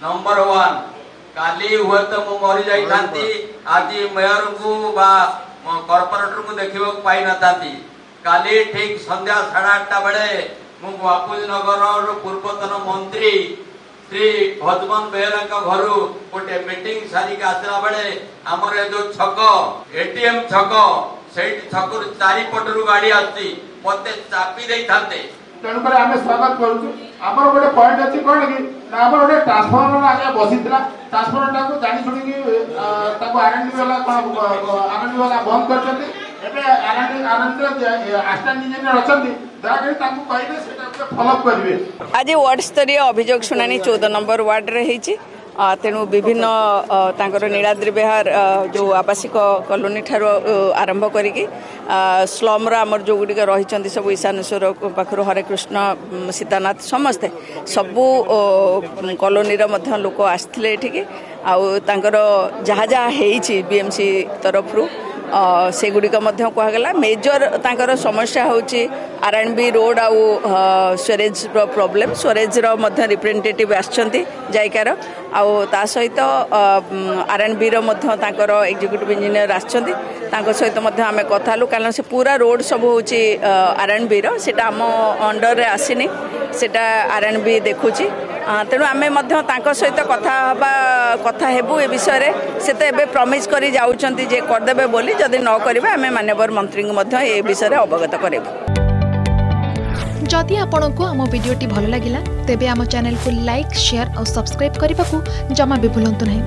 Number 1 काली हुए तो मु मरी जाई आज मेयर को बा कॉर्पोरेटर को देखा पाई न काली ठीक संध्या 8:30 बेले मु बापूजी नगर पूर्वतन मंत्री श्री हजमन बेहरा घर गोटे मीटिंग सारिक आसला बेले आमर जो छक एटीएम छक से छक चारिपटू गाड़ी आती मत चापी दे था तेणुक आम स्वागत करुँ गोटे पॉइंट अच्छी कौन कि गोटे ट्रांसफर्मर आगे बसी ट्रांसफर्मर टाक जानी शुणी आरएनडी वाला बंद कर आज वार्ड स्तरीय अभियोग शुणानी 14 नंबर वार्ड रे तेणु विभिन्न नीलाद्री विहार जो आवासिक कॉलोनी ठार आरंभ करिकी स्लम आमर जो गुड़िक रही सब ईशानेश्वर पाखर हरे कृष्ण सीतानाथ समस्ते सबू कॉलोनी लोक आसते ये जहाँ जहाँ है बीएमसी तरफ से गुड़िक कहगला मेजर तांकर समस्या होची आरएनबी रोड आउ स्वेरेज प्रॉब्लम स्वेरेज रिप्रेजेंटेटिव आछंती जायकार आउ ता सहित आरएनबी तांकर एग्जीक्यूटिव इंजीनियर आछंती तांको सहित आमे कथा लु कारण से पूरा रोड सब होची आरएनबी रो सेटा हम अंडर रे आसीनी सेटा आरएनबी देखुची तेणु आम सहित कथा हेबू ए विषय से तो एबे प्रमिस करी जाउचंती जे करदेबे बोली जदि न करिबा आम माननीय मंत्री को ए विषय अवगत करेबू। जदि आपंक आम भिडी भल लगा तेब आम चैनल को लाइक शेयर और सब्सक्राइब करने को जमा भी भूलु नहीं।